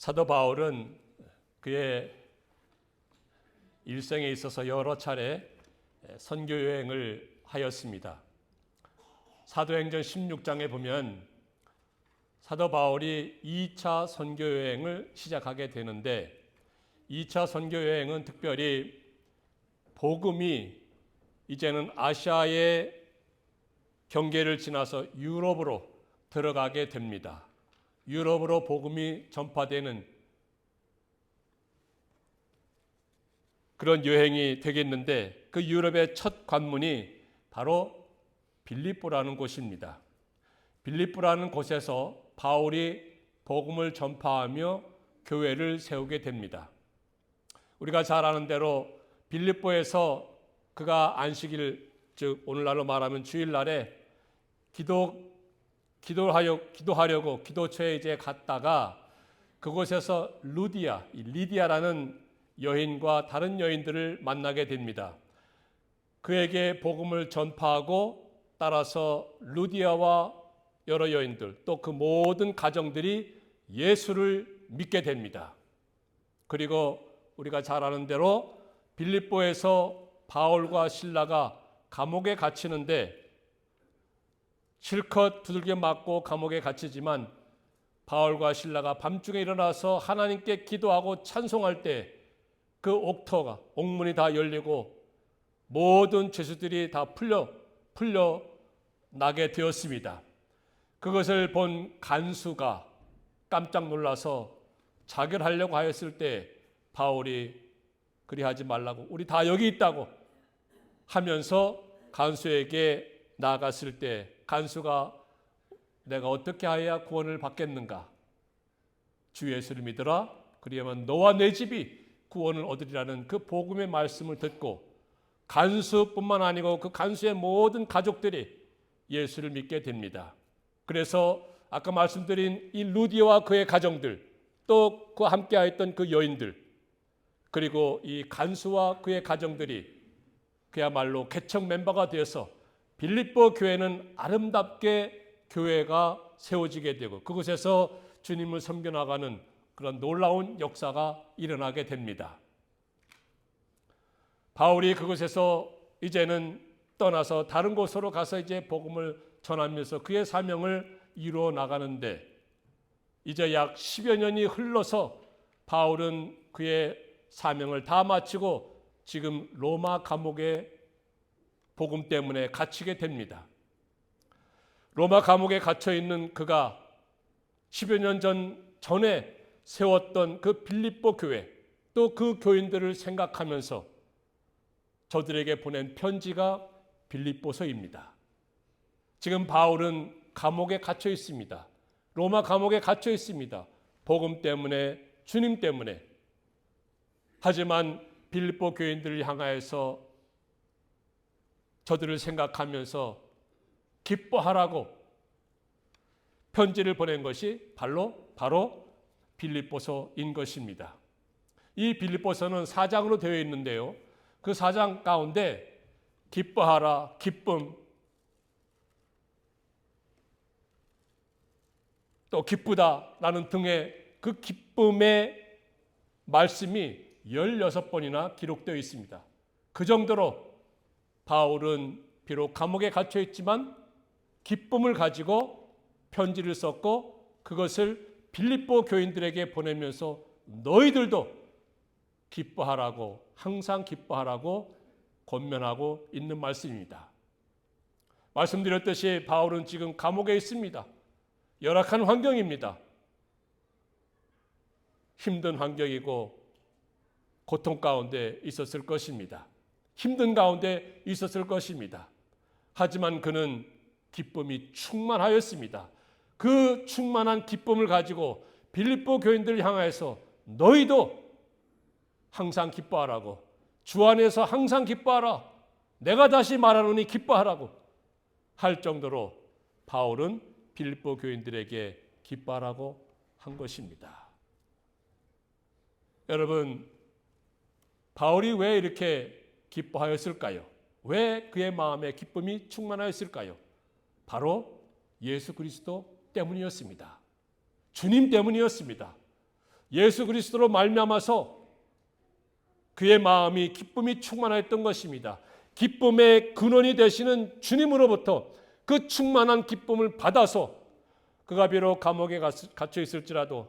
사도 바울은 그의 일생에 있어서 여러 차례 선교 여행을 하였습니다. 사도행전 16장에 보면 사도 바울이 2차 선교 여행을 시작하게 되는데 2차 선교 여행은 특별히 복음이 이제는 아시아의 경계를 지나서 유럽으로 들어가게 됩니다. 유럽으로 복음이 전파되는 그런 여행이 되겠는데 그 유럽의 첫 관문이 바로 빌립보라는 곳입니다. 빌립보라는 곳에서 바울이 복음을 전파하며 교회를 세우게 됩니다. 우리가 잘 아는 대로 빌립보에서 그가 안식일, 즉 오늘날로 말하면 주일날에 기도하려고 기도처에 이제 갔다가 그곳에서 리디아라는 여인과 다른 여인들을 만나게 됩니다. 그에게 복음을 전파하고 따라서 루디아와 여러 여인들 또 그 모든 가정들이 예수를 믿게 됩니다. 그리고 우리가 잘 아는 대로 빌립보에서 바울과 실라가 감옥에 갇히는데 실컷 두들겨 맞고 감옥에 갇히지만 바울과 실라가 밤중에 일어나서 하나님께 기도하고 찬송할 때 그 옥문이 다 열리고 모든 죄수들이 다 풀려 나게 되었습니다. 그것을 본 간수가 깜짝 놀라서 자결하려고 하였을 때 바울이 그리하지 말라고, 우리 다 여기 있다고 하면서 간수에게 나아갔을 때 간수가 내가 어떻게 하여야 구원을 받겠는가? 주 예수를 믿으라. 그리하면 너와 내 집이 구원을 얻으리라는 그 복음의 말씀을 듣고 간수뿐만 아니고 그 간수의 모든 가족들이 예수를 믿게 됩니다. 그래서 아까 말씀드린 이 루디아와 그의 가정들, 또 그와 함께하였던 그 여인들, 그리고 이 간수와 그의 가정들이 그야말로 개척 멤버가 되어서 빌립보 교회는 아름답게 교회가 세워지게 되고 그곳에서 주님을 섬겨나가는 그런 놀라운 역사가 일어나게 됩니다. 바울이 그곳에서 이제는 떠나서 다른 곳으로 가서 이제 복음을 전하면서 그의 사명을 이루어 나가는데 이제 약 10여 년이 흘러서 바울은 그의 사명을 다 마치고 지금 로마 감옥에 복음 때문에 갇히게 됩니다. 로마 감옥에 갇혀 있는 그가 10여 년 전에 세웠던 그 빌립보 교회 또 그 교인들을 생각하면서 저들에게 보낸 편지가 빌립보서입니다. 지금 바울은 감옥에 갇혀 있습니다. 로마 감옥에 갇혀 있습니다. 복음 때문에, 주님 때문에. 하지만 빌립보 교인들을 향하여서 저들을 생각하면서 기뻐하라고 편지를 보낸 것이 바로 빌립보서인 것입니다. 이 빌립보서는 4장으로 되어 있는데요. 그 4장 가운데 기뻐하라, 기쁨, 또 기쁘다라는 등의 그 기쁨의 말씀이 16번이나 기록되어 있습니다. 그 정도로 바울은 비록 감옥에 갇혀 있지만 기쁨을 가지고 편지를 썼고 그것을 빌립보 교인들에게 보내면서 너희들도 기뻐하라고, 항상 기뻐하라고 권면하고 있는 말씀입니다. 말씀드렸듯이 바울은 지금 감옥에 있습니다. 열악한 환경입니다. 힘든 환경이고 고통 가운데 있었을 것입니다. 힘든 가운데 있었을 것입니다. 하지만 그는 기쁨이 충만하였습니다. 그 충만한 기쁨을 가지고 빌립보 교인들을 향하여서 너희도 항상 기뻐하라고, 주 안에서 항상 기뻐하라, 내가 다시 말하노니 기뻐하라고 할 정도로 바울은 빌립보 교인들에게 기뻐하라고 한 것입니다. 여러분, 바울이 왜 이렇게 기뻐하였을까요? 왜 그의 마음에 기쁨이 충만하였을까요? 바로 예수 그리스도 때문이었습니다. 주님 때문이었습니다. 예수 그리스도로 말미암아서 그의 마음이 기쁨이 충만했던 것입니다. 기쁨의 근원이 되시는 주님으로부터 그 충만한 기쁨을 받아서 그가 비록 감옥에 갇혀 있을지라도,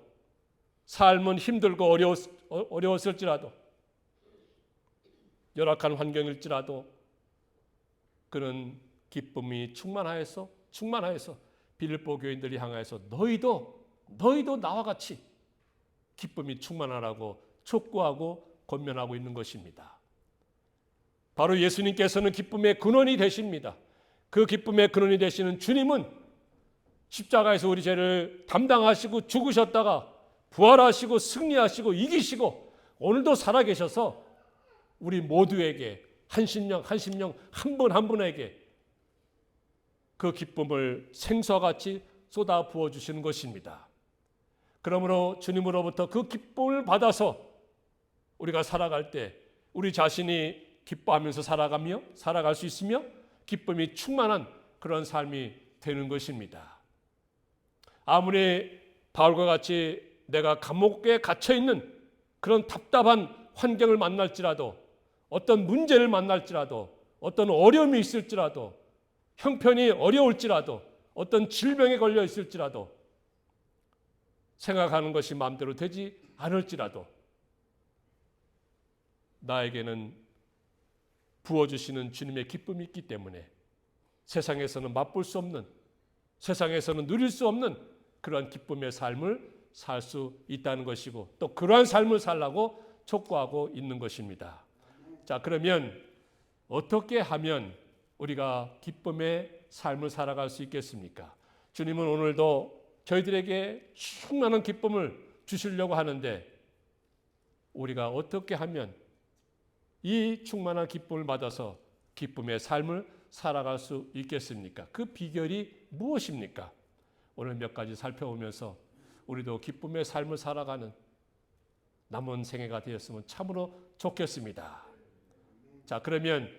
삶은 힘들고 어려웠을지라도, 열악한 환경일지라도 그는 기쁨이 충만하여서 빌립보 교인들이 향하여서 너희도 나와 같이 기쁨이 충만하라고 촉구하고 권면하고 있는 것입니다. 바로 예수님께서는 기쁨의 근원이 되십니다. 그 기쁨의 근원이 되시는 주님은 십자가에서 우리 죄를 담당하시고 죽으셨다가 부활하시고 승리하시고 이기시고 오늘도 살아계셔서 우리 모두에게 한 심령 한 분 한 분에게 그 기쁨을 생수와 같이 쏟아 부어주시는 것입니다. 그러므로 주님으로부터 그 기쁨을 받아서 우리가 살아갈 때 우리 자신이 기뻐하면서 살아갈 수 있으며 기쁨이 충만한 그런 삶이 되는 것입니다. 아무리 바울과 같이 내가 감옥에 갇혀있는 그런 답답한 환경을 만날지라도, 어떤 문제를 만날지라도, 어떤 어려움이 있을지라도, 형편이 어려울지라도, 어떤 질병에 걸려 있을지라도, 생각하는 것이 마음대로 되지 않을지라도 나에게는 부어주시는 주님의 기쁨이 있기 때문에 세상에서는 맛볼 수 없는, 세상에서는 누릴 수 없는 그러한 기쁨의 삶을 살 수 있다는 것이고, 또 그러한 삶을 살라고 촉구하고 있는 것입니다. 자, 그러면 어떻게 하면 우리가 기쁨의 삶을 살아갈 수 있겠습니까? 주님은 오늘도 저희들에게 충만한 기쁨을 주시려고 하는데 우리가 어떻게 하면 이 충만한 기쁨을 받아서 기쁨의 삶을 살아갈 수 있겠습니까? 그 비결이 무엇입니까? 오늘 몇 가지 살펴보면서 우리도 기쁨의 삶을 살아가는 남은 생애가 되었으면 참으로 좋겠습니다. 자, 그러면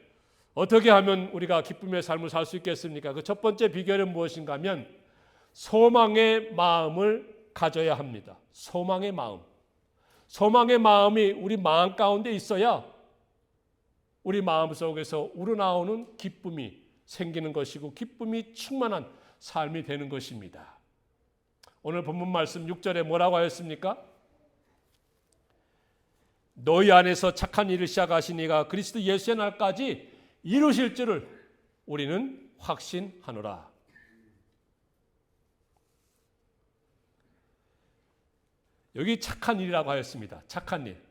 어떻게 하면 우리가 기쁨의 삶을 살 수 있겠습니까? 그 첫 번째 비결은 무엇인가 하면 소망의 마음을 가져야 합니다. 소망의 마음. 소망의 마음이 우리 마음 가운데 있어야 우리 마음속에서 우러나오는 기쁨이 생기는 것이고 기쁨이 충만한 삶이 되는 것입니다. 오늘 본문 말씀 6절에 뭐라고 하였습니까? 너희 안에서 착한 일을 시작하신 이가 그리스도 예수의 날까지 이루실 줄을 우리는 확신하노라. 여기 착한 일이라고 하였습니다. 착한 일.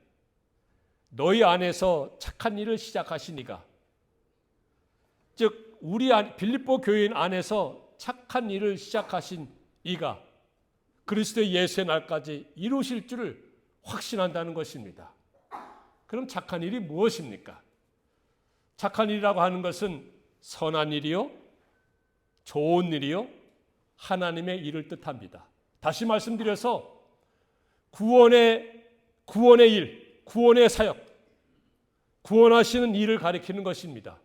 너희 안에서 착한 일을 시작하신 이가, 즉 빌립보 교인 안에서 착한 일을 시작하신 이가 그리스도 예수의 날까지 이루실 줄을 확신한다는 것입니다. 그럼 착한 일이 무엇입니까? 착한 일이라고 하는 것은 선한 일이요, 좋은 일이요, 하나님의 일을 뜻합니다. 다시 말씀드려서 구원의 일, 구원의 사역, 구원하시는 일을 가리키는 것입니다.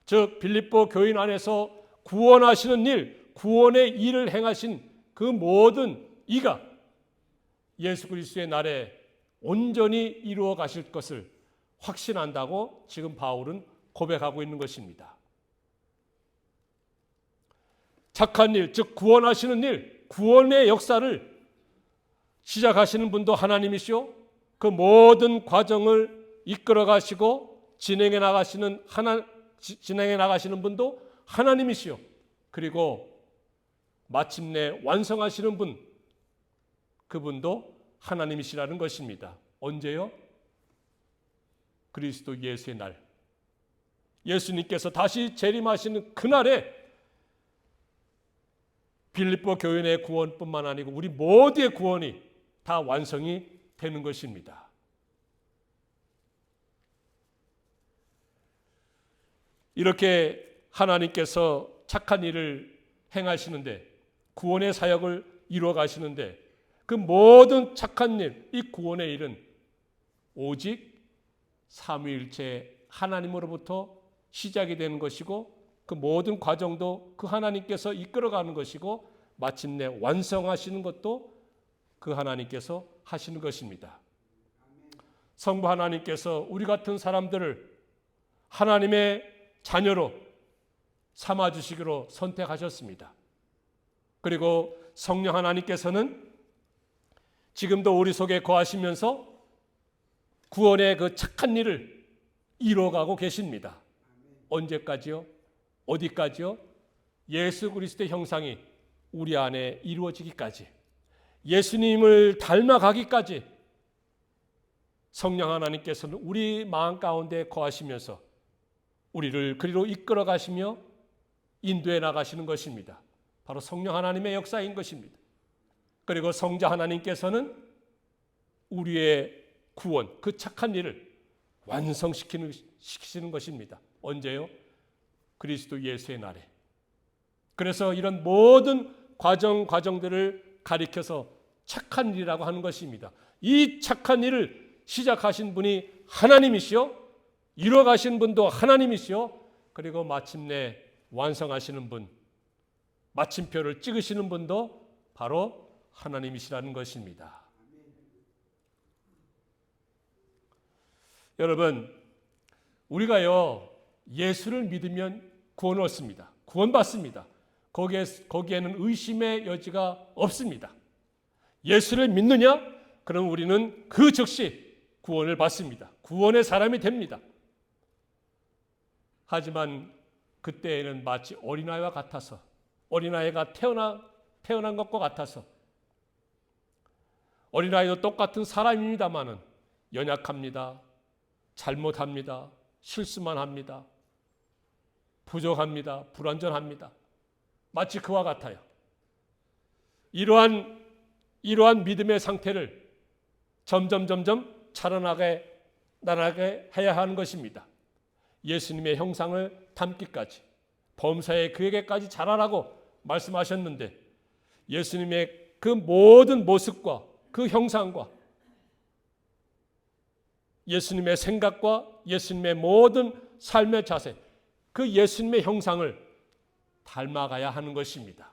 즉 빌립보 교인 안에서 구원하시는 일, 구원의 일을 행하신 그 모든 이가 예수 그리스도의 날에 온전히 이루어 가실 것을 확신한다고 지금 바울은 고백하고 있는 것입니다. 착한 일, 즉 구원하시는 일, 구원의 역사를 시작하시는 분도 하나님이시오. 그 모든 과정을 이끌어 가시고 진행해 나가시는 분도 하나님이시오. 그리고 마침내 완성하시는 분, 그분도 하나님이시라는 것입니다. 언제요? 그리스도 예수의 날, 예수님께서 다시 재림하시는 그날에 빌립보 교인의 구원뿐만 아니고 우리 모두의 구원이 다 완성이 되는 것입니다. 이렇게 하나님께서 착한 일을 행하시는데, 구원의 사역을 이루어 가시는데, 그 모든 착한 일, 이 구원의 일은 오직 삼위일체 하나님으로부터 시작이 되는 것이고, 그 모든 과정도 그 하나님께서 이끌어가는 것이고, 마침내 완성하시는 것도 그 하나님께서 하시는 것입니다. 성부 하나님께서 우리 같은 사람들을 하나님의 자녀로 삼아주시기로 선택하셨습니다. 그리고 성령 하나님께서는 지금도 우리 속에 거하시면서 구원의 그 착한 일을 이루어가고 계십니다. 언제까지요? 어디까지요? 예수 그리스도의 형상이 우리 안에 이루어지기까지, 예수님을 닮아가기까지 성령 하나님께서는 우리 마음 가운데 거하시면서 우리를 그리로 이끌어 가시며 인도해 나가시는 것입니다. 바로 성령 하나님의 역사인 것입니다. 그리고 성자 하나님께서는 우리의 구원, 그 착한 일을 완성시키시는 것입니다. 언제요? 그리스도 예수의 날에. 그래서 이런 모든 과정들을 가리켜서 착한 일이라고 하는 것입니다. 이 착한 일을 시작하신 분이 하나님이시요, 이뤄가신 분도 하나님이시요, 그리고 마침내 완성하시는 분, 마침표를 찍으시는 분도 바로 하나님이시라는 것입니다. 여러분, 우리가요 예수를 믿으면 구원을 얻습니다. 구원받습니다. 거기에는 의심의 여지가 없습니다. 예수를 믿느냐? 그럼 우리는 그 즉시 구원을 받습니다. 구원의 사람이 됩니다. 하지만 그때에는 마치 어린아이와 같아서, 어린아이가 태어난 것과 같아서, 어린아이도 똑같은 사람입니다마는 연약합니다. 잘못합니다. 실수만 합니다. 부족합니다. 불완전합니다. 마치 그와 같아요. 이러한 믿음의 상태를 점점 자라나게 해야 하는 것입니다. 예수님의 형상을 닮기까지, 범사에 그에게까지 자라라고 말씀하셨는데, 예수님의 그 모든 모습과 그 형상과 예수님의 생각과 예수님의 모든 삶의 자세, 그 예수님의 형상을 닮아가야 하는 것입니다.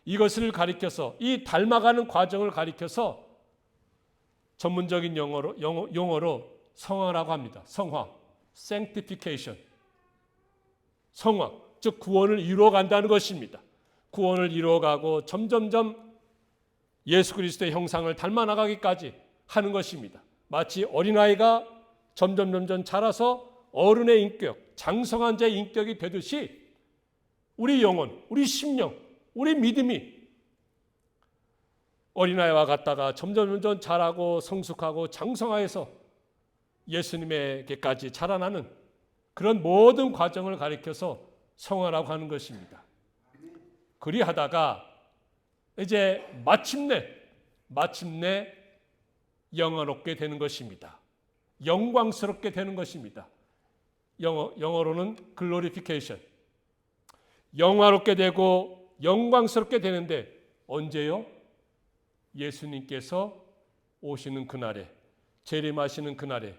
이것을 가리켜서, 이 닮아가는 과정을 가리켜서 전문적인 용어로 성화라고 합니다. 성화, sanctification. 성화, 즉 구원을 이루어간다는 것입니다. 구원을 이루어가고 점점점 예수 그리스도의 형상을 닮아 나가기까지 하는 것입니다. 마치 어린아이가 점점 자라서 어른의 인격, 장성한 자의 인격이 되듯이 우리 영혼, 우리 심령, 우리 믿음이 어린아이와 같다가 점점 자라고 성숙하고 장성하여서 예수님에게까지 자라나는 그런 모든 과정을 가리켜서 성화라고 하는 것입니다. 그리하다가 이제 마침내 영화롭게 되는 것입니다. 영광스럽게 되는 것입니다. 영어로는 glorification. 영화롭게 되고 영광스럽게 되는데 언제요? 예수님께서 오시는 그날에, 재림하시는 그날에,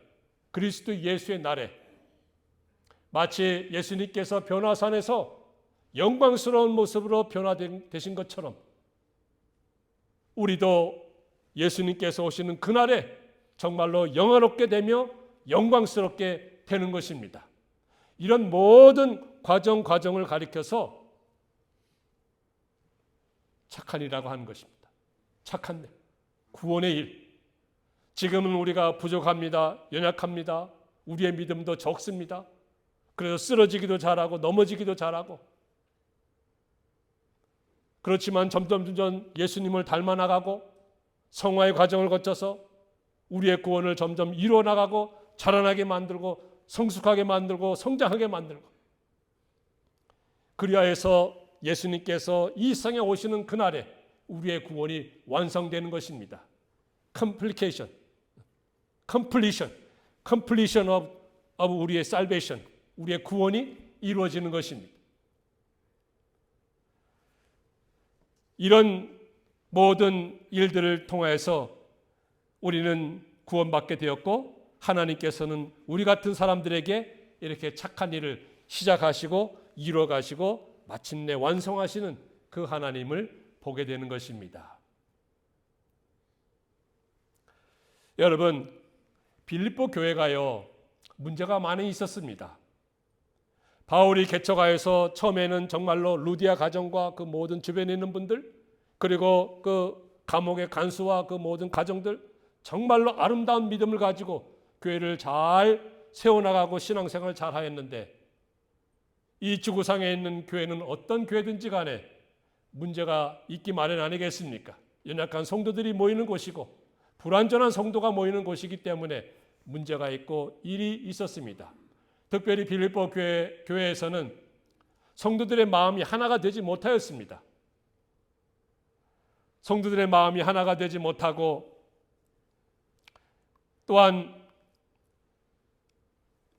그리스도 예수의 날에, 마치 예수님께서 변화산에서 영광스러운 모습으로 변화되신 것처럼 우리도 예수님께서 오시는 그날에 정말로 영화롭게 되며 영광스럽게 되는 것입니다. 이런 모든 과정을 가리켜서 착한 일이라고 하는 것입니다. 착한 일, 구원의 일. 지금은 우리가 부족합니다. 연약합니다. 우리의 믿음도 적습니다. 그래서 쓰러지기도 잘하고 넘어지기도 잘하고, 그렇지만 점점 예수님을 닮아 나가고 성화의 과정을 거쳐서 우리의 구원을 점점 이루어 나가고 자라나게 만들고 성숙하게 만들고 성장하게 만들고, 그리하여서 예수님께서 이 세상에 오시는 그날에 우리의 구원이 완성되는 것입니다. completion of 우리의 salvation, 우리의 구원이 이루어지는 것입니다. 이런 모든 일들을 통해서 우리는 구원받게 되었고, 하나님께서는 우리 같은 사람들에게 이렇게 착한 일을 시작하시고 이루어가시고 마침내 완성하시는 그 하나님을 보게 되는 것입니다. 여러분, 빌립보 교회가요, 문제가 많이 있었습니다. 바울이 개척하여서 처음에는 정말로 루디아 가정과 그 모든 주변에 있는 분들, 그리고 그 감옥의 간수와 그 모든 가정들, 정말로 아름다운 믿음을 가지고 교회를 잘 세워나가고 신앙생활을 잘 하였는데, 이 지구상에 있는 교회는 어떤 교회든지 간에 문제가 있기 마련 아니겠습니까? 연약한 성도들이 모이는 곳이고 불완전한 성도가 모이는 곳이기 때문에 문제가 있고 일이 있었습니다. 특별히 빌립보 교회에서는 성도들의 마음이 하나가 되지 못하였습니다. 성도들의 마음이 하나가 되지 못하고 또한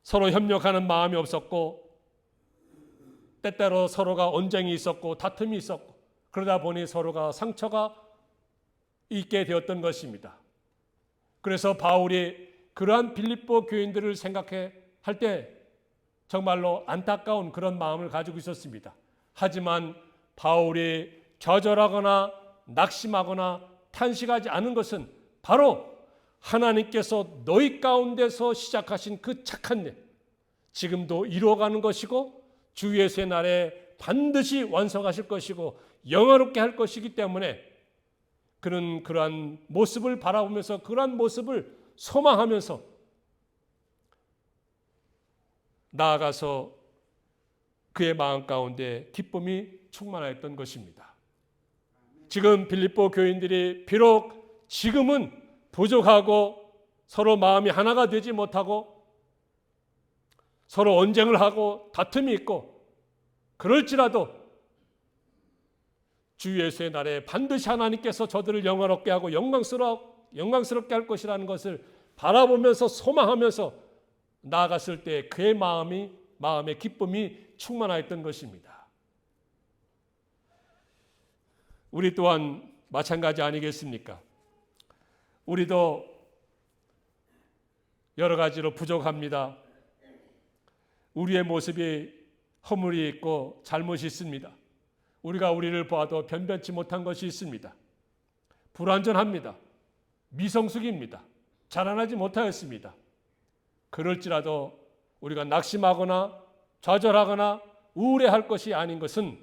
서로 협력하는 마음이 없었고 때때로 서로가 언쟁이 있었고 다툼이 있었고 그러다 보니 서로가 상처가 있게 되었던 것입니다. 그래서 바울이 그러한 빌립보 교인들을 생각할 때 정말로 안타까운 그런 마음을 가지고 있었습니다. 하지만 바울이 좌절하거나 낙심하거나 탄식하지 않은 것은 바로 하나님께서 너희 가운데서 시작하신 그 착한 일, 지금도 이루어가는 것이고 주 예수의 날에 반드시 완성하실 것이고 영화롭게 할 것이기 때문에 그는 그러한 모습을 바라보면서 그러한 모습을 소망하면서 나아가서 그의 마음 가운데 기쁨이 충만하였던 것입니다. 지금 빌립보 교인들이 비록 지금은 부족하고 서로 마음이 하나가 되지 못하고 서로 언쟁을 하고 다툼이 있고 그럴지라도 주 예수의 날에 반드시 하나님께서 저들을 영화롭게 하고 영광스럽게 할 것이라는 것을 바라보면서 소망하면서 나아갔을 때 그의 마음의 기쁨이 충만하였던 것입니다. 우리 또한 마찬가지 아니겠습니까? 우리도 여러 가지로 부족합니다. 우리의 모습이 허물이 있고 잘못이 있습니다. 우리가 우리를 봐도 변변치 못한 것이 있습니다. 불완전합니다. 미성숙입니다. 자라나지 못하였습니다. 그럴지라도 우리가 낙심하거나 좌절하거나 우울해할 것이 아닌 것은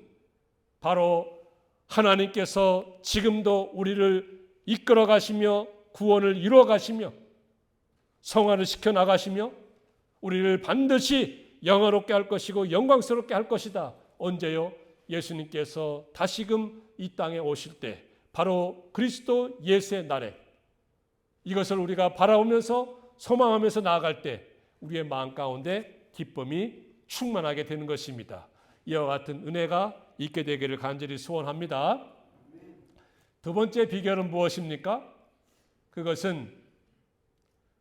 바로 하나님께서 지금도 우리를 이끌어 가시며 구원을 이루어 가시며 성화를 시켜 나가시며 우리를 반드시 영화롭게 할 것이고 영광스럽게 할 것이다. 언제요? 예수님께서 다시금 이 땅에 오실 때 바로 그리스도 예수의 날에 이것을 우리가 바라보면서 소망하면서 나아갈 때 우리의 마음 가운데 기쁨이 충만하게 되는 것입니다. 이와 같은 은혜가 있게 되기를 간절히 소원합니다. 두 번째 비결은 무엇입니까? 그것은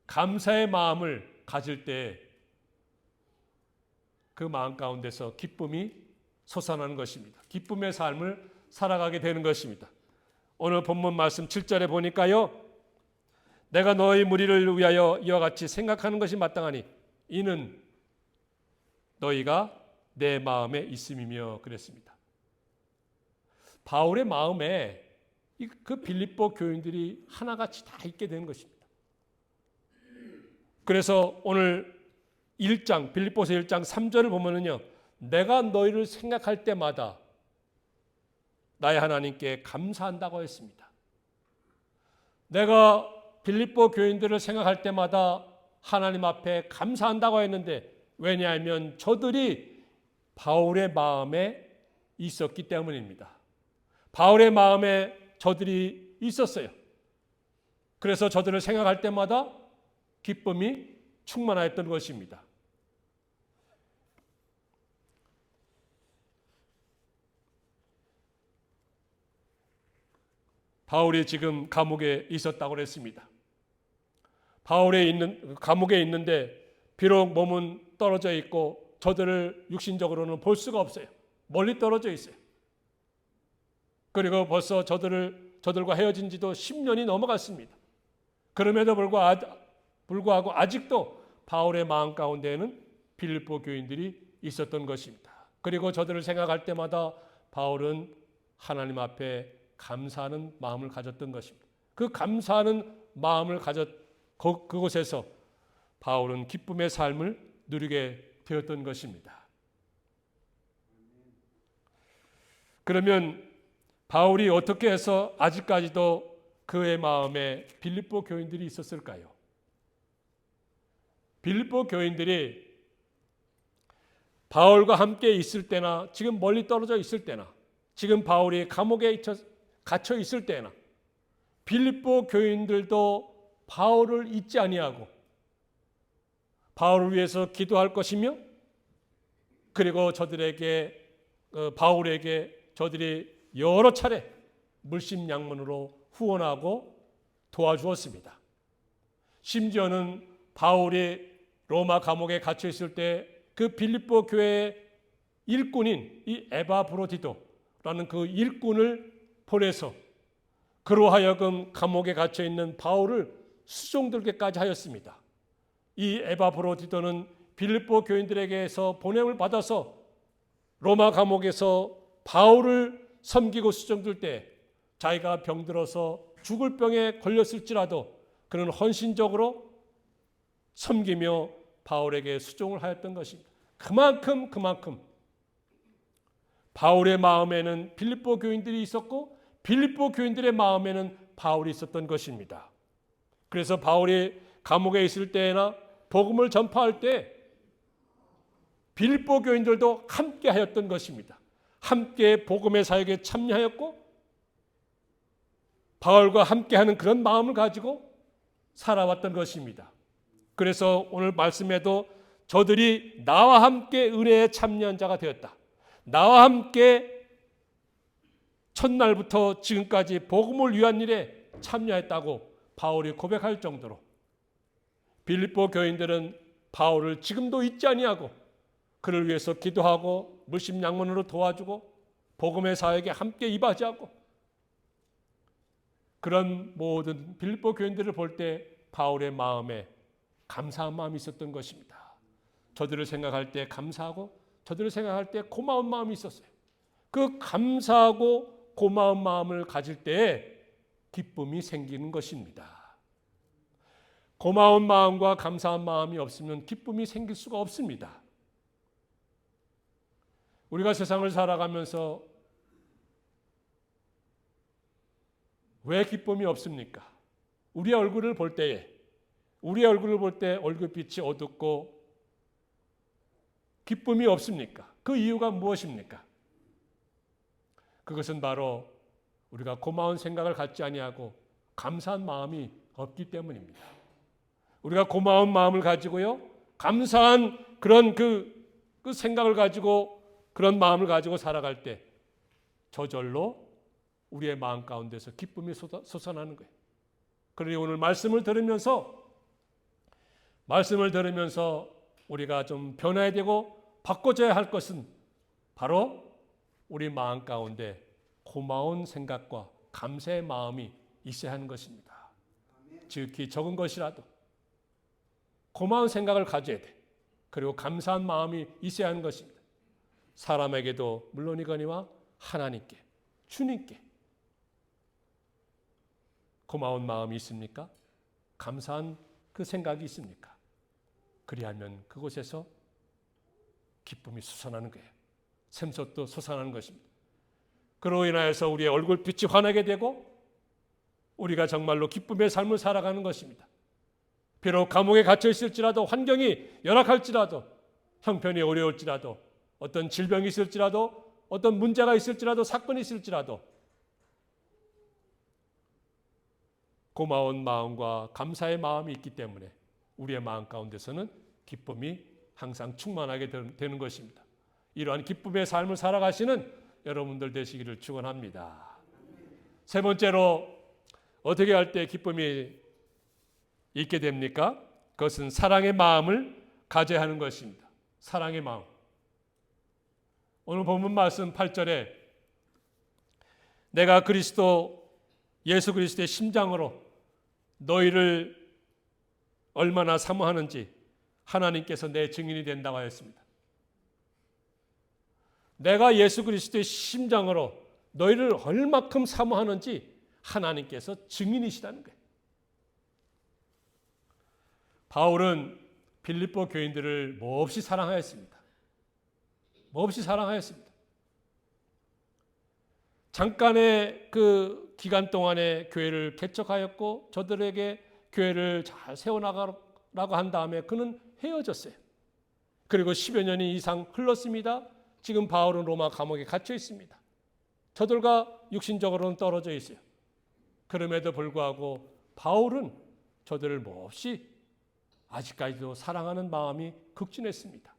감사의 마음을 가질 때 그 마음 가운데서 기쁨이 솟아나는 것입니다. 기쁨의 삶을 살아가게 되는 것입니다. 오늘 본문 말씀 7절에 보니까요. 내가 너희 무리를 위하여 이와 같이 생각하는 것이 마땅하니 이는 너희가 내 마음에 있음이며 그랬습니다. 바울의 마음에 그 빌립보 교인들이 하나같이 다 있게 되는 것입니다. 그래서 오늘 1장 빌립보서 1장 3절을 보면은요. 내가 너희를 생각할 때마다 나의 하나님께 감사한다고 했습니다. 내가 빌립보 교인들을 생각할 때마다 하나님 앞에 감사한다고 했는데 왜냐하면 저들이 바울의 마음에 있었기 때문입니다. 바울의 마음에 저들이 있었어요. 그래서 저들을 생각할 때마다 기쁨이 충만하였던 것입니다. 바울이 지금 감옥에 있었다고 그랬습니다. 감옥에 있는데 비록 몸은 떨어져 있고 저들을 육신적으로는 볼 수가 없어요. 멀리 떨어져 있어요. 그리고 벌써 저들과 헤어진 지도 10년이 넘어갔습니다. 그럼에도 불구하고 아직도 바울의 마음 가운데에는 빌립보 교인들이 있었던 것입니다. 그리고 저들을 생각할 때마다 바울은 하나님 앞에 감사하는 마음을 가졌던 것입니다. 그 감사하는 마음을 그곳에서 바울은 기쁨의 삶을 누리게 되었던 것입니다. 그러면 바울이 어떻게 해서 아직까지도 그의 마음에 빌립보 교인들이 있었을까요? 빌립보 교인들이 바울과 함께 있을 때나 지금 멀리 떨어져 있을 때나 지금 바울이 감옥에 갇혀 있을 때나 빌립보 교인들도 바울을 잊지 아니하고 바울을 위해서 기도할 것이며 그리고 바울에게 저들이 여러 차례 물심양면으로 후원하고 도와주었습니다. 심지어는 바울이 로마 감옥에 갇혀 있을 때 그 빌립보 교회의 일꾼인 이 에바브로디도라는 그 일꾼을 보내서 그로 하여금 감옥에 갇혀 있는 바울을 수종들게까지 하였습니다. 이 에바브로디도는 빌립보 교인들에게서 보냄을 받아서 로마 감옥에서 바울을 섬기고 수종들 때 자기가 병들어서 죽을 병에 걸렸을지라도 그는 헌신적으로 섬기며 바울에게 수종을 하였던 것입니다. 그만큼 바울의 마음에는 빌립보 교인들이 있었고 빌립보 교인들의 마음에는 바울이 있었던 것입니다. 그래서 바울이 감옥에 있을 때나 복음을 전파할 때 빌립보 교인들도 함께 하였던 것입니다. 함께 복음의 사역에 참여하였고 바울과 함께하는 그런 마음을 가지고 살아왔던 것입니다. 그래서 오늘 말씀에도 저들이 나와 함께 은혜에 참여한 자가 되었다. 나와 함께 첫날부터 지금까지 복음을 위한 일에 참여했다고 바울이 고백할 정도로 빌립보 교인들은 바울을 지금도 잊지 아니하고 그를 위해서 기도하고 물심양면으로 도와주고 복음의 사역에 함께 이바지하고 그런 모든 빌립보 교인들을 볼 때 바울의 마음에 감사한 마음이 있었던 것입니다. 저들을 생각할 때 감사하고 저들을 생각할 때 고마운 마음이 있었어요. 그 감사하고 고마운 마음을 가질 때에 기쁨이 생기는 것입니다. 고마운 마음과 감사한 마음이 없으면 기쁨이 생길 수가 없습니다. 우리가 세상을 살아가면서 왜 기쁨이 없습니까? 우리의 얼굴을 볼 때 얼굴빛이 어둡고 기쁨이 없습니까? 그 이유가 무엇입니까? 그것은 바로 우리가 고마운 생각을 갖지 아니하고 감사한 마음이 없기 때문입니다. 우리가 고마운 마음을 가지고요, 감사한 그런 그 생각을 가지고 그런 마음을 가지고 살아갈 때 저절로 우리의 마음 가운데서 기쁨이 솟아나는 거예요. 그러니 오늘 말씀을 들으면서 우리가 좀 변화해야 되고 바꿔줘야 할 것은 바로 우리 마음 가운데 고마운 생각과 감사의 마음이 있어야 하는 것입니다. 지극히 적은 것이라도 고마운 생각을 가져야 돼. 그리고 감사한 마음이 있어야 하는 것입니다. 사람에게도 물론이거니와 하나님께, 주님께 고마운 마음이 있습니까? 감사한 그 생각이 있습니까? 그리하면 그곳에서 기쁨이 솟아나는 거예요. 샘솟도 솟아나는 것입니다. 그로 인하여서 우리의 얼굴빛이 환하게 되고 우리가 정말로 기쁨의 삶을 살아가는 것입니다. 비록 감옥에 갇혀 있을지라도 환경이 열악할지라도 형편이 어려울지라도 어떤 질병이 있을지라도 어떤 문제가 있을지라도 사건이 있을지라도 고마운 마음과 감사의 마음이 있기 때문에 우리의 마음 가운데서는 기쁨이 항상 충만하게 되는 것입니다. 이러한 기쁨의 삶을 살아가시는 여러분들 되시기를 축원합니다. 세 번째로 어떻게 할 때 기쁨이 있게 됩니까? 그것은 사랑의 마음을 가져야 하는 것입니다. 사랑의 마음. 오늘 본문 말씀 8절에 내가 예수 그리스도의 심장으로 너희를 얼마나 사모하는지 하나님께서 내 증인이 된다고 하였습니다. 내가 예수 그리스도의 심장으로 너희를 얼마큼 사모하는지 하나님께서 증인이시다는 거예요. 바울은 빌립보 교인들을 몹시 사랑하였습니다. 몹시 사랑하였습니다. 잠깐의 그 기간 동안에 교회를 개척하였고 저들에게 교회를 잘 세워나가라고 한 다음에 그는 헤어졌어요. 그리고 10여 년이 이상 흘렀습니다. 지금 바울은 로마 감옥에 갇혀 있습니다. 저들과 육신적으로는 떨어져 있어요. 그럼에도 불구하고 바울은 저들을 몹시 아직까지도 사랑하는 마음이 극진했습니다.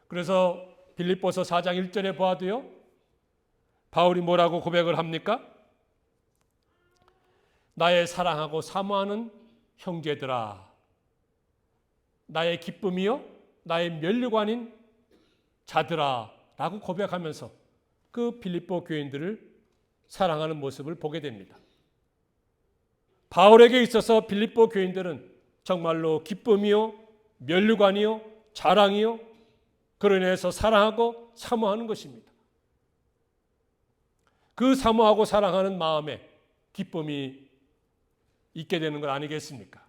그래서 빌립보서 4장 1절에 보아도요, 바울이 뭐라고 고백을 합니까? 나의 사랑하고 사모하는 형제들아, 나의 기쁨이요 나의 면류관인 자들아 라고 고백하면서 그 빌립보 교인들을 사랑하는 모습을 보게 됩니다. 바울에게 있어서 빌립보 교인들은 정말로 기쁨이요 면류관이요 자랑이요 그로 인해서 사랑하고 사모하는 것입니다. 그 사모하고 사랑하는 마음에 기쁨이 있게 되는 것 아니겠습니까?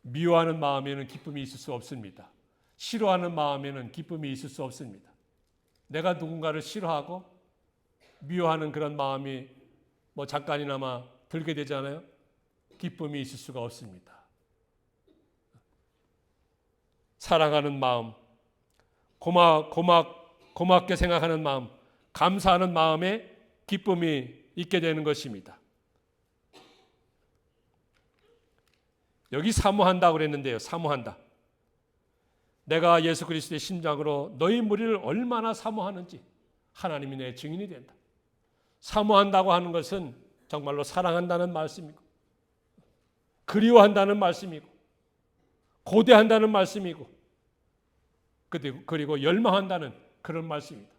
미워하는 마음에는 기쁨이 있을 수 없습니다. 싫어하는 마음에는 기쁨이 있을 수 없습니다. 내가 누군가를 싫어하고 미워하는 그런 마음이 잠깐이나마 들게 되잖아요. 기쁨이 있을 수가 없습니다. 사랑하는 마음, 고맙게 생각하는 마음, 감사하는 마음에 기쁨이 있게 되는 것입니다. 여기 사모한다고 그랬는데요. 사모한다. 내가 예수 그리스도의 심장으로 너희 무리를 얼마나 사모하는지 하나님이 내 증인이 된다. 사모한다고 하는 것은 정말로 사랑한다는 말씀이고 그리워한다는 말씀이고 고대한다는 말씀이고 그리고 열망한다는 그런 말씀입니다.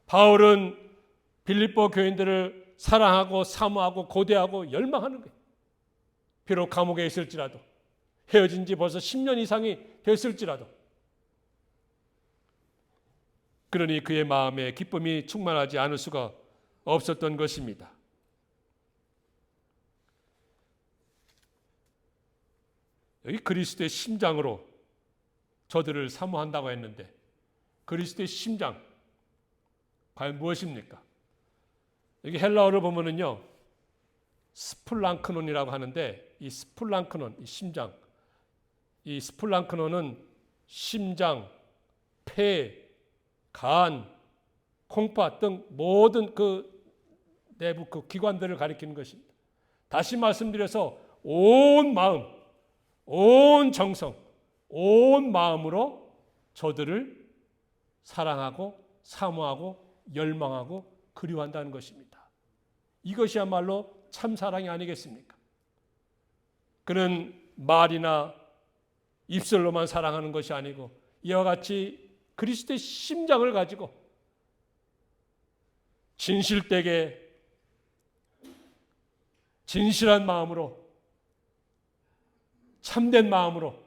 바울은 빌립보 교인들을 사랑하고 사모하고 고대하고 열망하는 거예요. 비록 감옥에 있을지라도 헤어진 지 벌써 10년 이상이 됐을지라도 그러니 그의 마음에 기쁨이 충만하지 않을 수가 없었던 것입니다. 여기 그리스도의 심장으로 저들을 사모한다고 했는데 그리스도의 심장 과연 무엇입니까? 여기 헬라어를 보면은요 스플랑크논이라고 하는데 이 스플랑크논, 이 심장, 이 스플랑크논은 심장, 폐, 간, 콩팥 등 모든 그 내부 그 기관들을 가리키는 것입니다. 다시 말씀드려서 온 마음, 온 정성, 온 마음으로 저들을 사랑하고 사모하고 열망하고 그리워한다는 것입니다. 이것이야말로 참 사랑이 아니겠습니까? 그는 말이나 입술로만 사랑하는 것이 아니고 이와 같이 그리스도의 심장을 가지고 진실되게 진실한 마음으로 참된 마음으로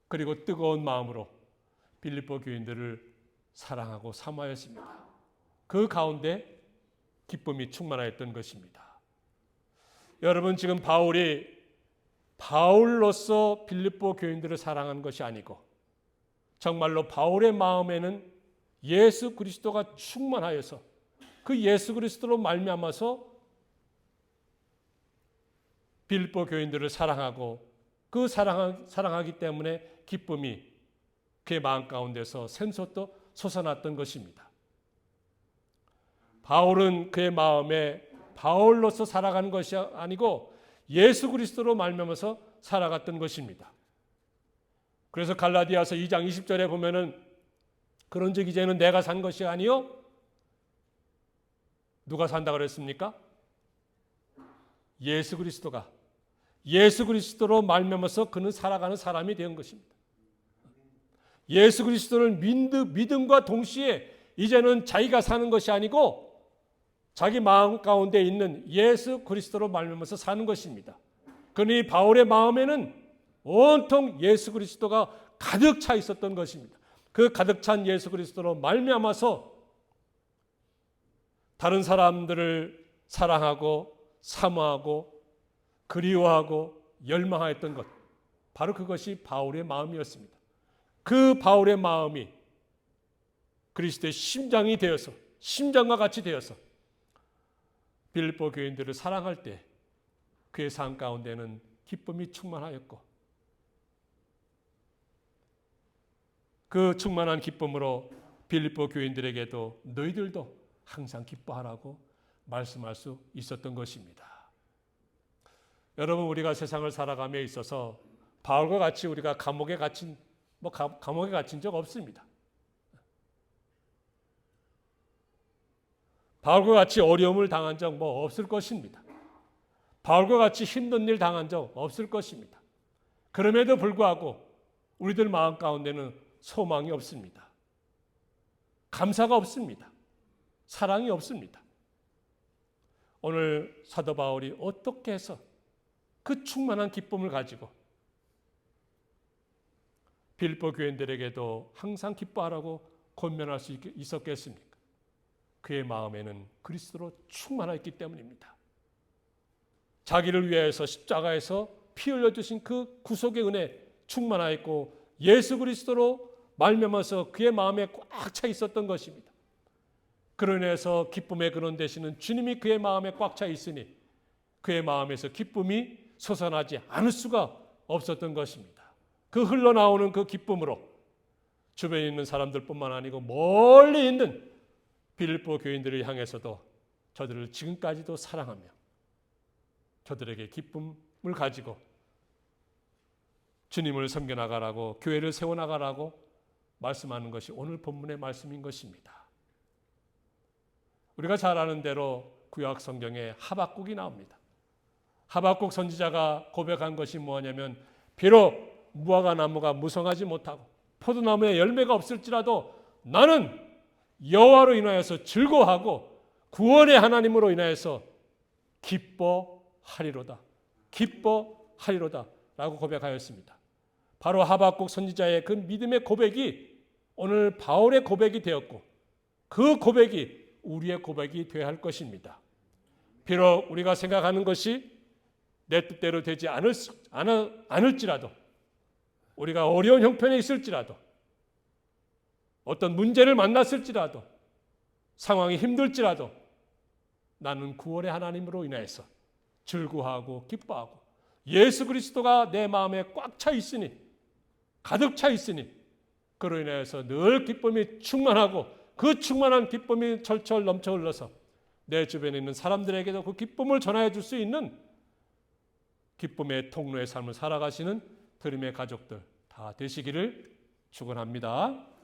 그리고 뜨거운 마음으로 빌립보 교인들을 사랑하고 사모하였습니다. 그 가운데 기쁨이 충만하였던 것입니다. 여러분 지금 바울이 바울로서 빌립보 교인들을 사랑한 것이 아니고 정말로 바울의 마음에는 예수 그리스도가 충만하여서 그 예수 그리스도로 말미암아서 빌립보 교인들을 사랑하고 그 사랑하기 때문에 기쁨이 그의 마음 가운데서 샘솟도 솟아났던 것입니다. 바울은 그의 마음에 바울로서 살아가는 것이 아니고 예수 그리스도로 말미암아서 살아갔던 것입니다. 그래서 갈라디아서 2장 20절에 보면은 그런즉 이제는 내가 산 것이 아니요 누가 산다 그랬습니까? 예수 그리스도가 예수 그리스도로 말미암아서 그는 살아가는 사람이 된 것입니다. 예수 그리스도를 믿음과 동시에 이제는 자기가 사는 것이 아니고 자기 마음 가운데 있는 예수 그리스도로 말미암아서 사는 것입니다. 그러니 바울의 마음에는 온통 예수 그리스도가 가득 차 있었던 것입니다. 그 가득 찬 예수 그리스도로 말미암아서 다른 사람들을 사랑하고 사모하고 그리워하고 열망하였던 것, 바로 그것이 바울의 마음이었습니다. 그 바울의 마음이 그리스도의 심장이 되어서, 심장과 같이 되어서 빌립보 교인들을 사랑할 때 그의 삶 가운데는 기쁨이 충만하였고, 그 충만한 기쁨으로 빌립보 교인들에게도 너희들도 항상 기뻐하라고 말씀할 수 있었던 것입니다. 여러분, 우리가 세상을 살아감에 있어서 바울과 같이 우리가 감옥에 갇힌 적 없습니다. 바울과 같이 어려움을 당한 적 없을 것입니다. 바울과 같이 힘든 일 당한 적 없을 것입니다. 그럼에도 불구하고 우리들 마음 가운데는 소망이 없습니다. 감사가 없습니다. 사랑이 없습니다. 오늘 사도 바울이 어떻게 해서 그 충만한 기쁨을 가지고 빌립보 교인들에게도 항상 기뻐하라고 권면할 수 있었겠습니까? 그의 마음에는 그리스도로 충만했기 때문입니다. 자기를 위해서 십자가에서 피 흘려주신 그 구속의 은혜 충만하였고, 예수 그리스도로 말미암아서 그의 마음에 꽉 차 있었던 것입니다. 그로 인해서 기쁨의 근원 되시는 주님이 그의 마음에 꽉 차 있으니 그의 마음에서 기쁨이 솟아나지 않을 수가 없었던 것입니다. 그 흘러나오는 그 기쁨으로 주변에 있는 사람들뿐만 아니고 멀리 있는 빌립보 교인들을 향해서도 저들을 지금까지도 사랑하며 저들에게 기쁨을 가지고 주님을 섬겨나가라고, 교회를 세워나가라고 말씀하는 것이 오늘 본문의 말씀인 것입니다. 우리가 잘 아는 대로 구약 성경에 하박국이 나옵니다. 하박국 선지자가 고백한 것이 뭐냐면, 비록 무화과 나무가 무성하지 못하고 포도나무에 열매가 없을지라도 나는 여호와로 인하여서 즐거워하고 구원의 하나님으로 인하여서 기뻐하리로다. 기뻐하리로다 라고 고백하였습니다. 바로 하박국 선지자의 그 믿음의 고백이 오늘 바울의 고백이 되었고, 그 고백이 우리의 고백이 되어야 할 것입니다. 비록 우리가 생각하는 것이 내 뜻대로 되지 않을지라도, 우리가 어려운 형편에 있을지라도, 어떤 문제를 만났을지라도, 상황이 힘들지라도 나는 구원의 하나님으로 인해서 즐거워하고 기뻐하고 예수 그리스도가 내 마음에 꽉 차 있으니, 가득 차 있으니 그로 인해서 늘 기쁨이 충만하고 그 충만한 기쁨이 철철 넘쳐 흘러서 내 주변에 있는 사람들에게도 그 기쁨을 전하여 줄 수 있는 기쁨의 통로의 삶을 살아가시는 드림의 가족들 다 되시기를 축원합니다.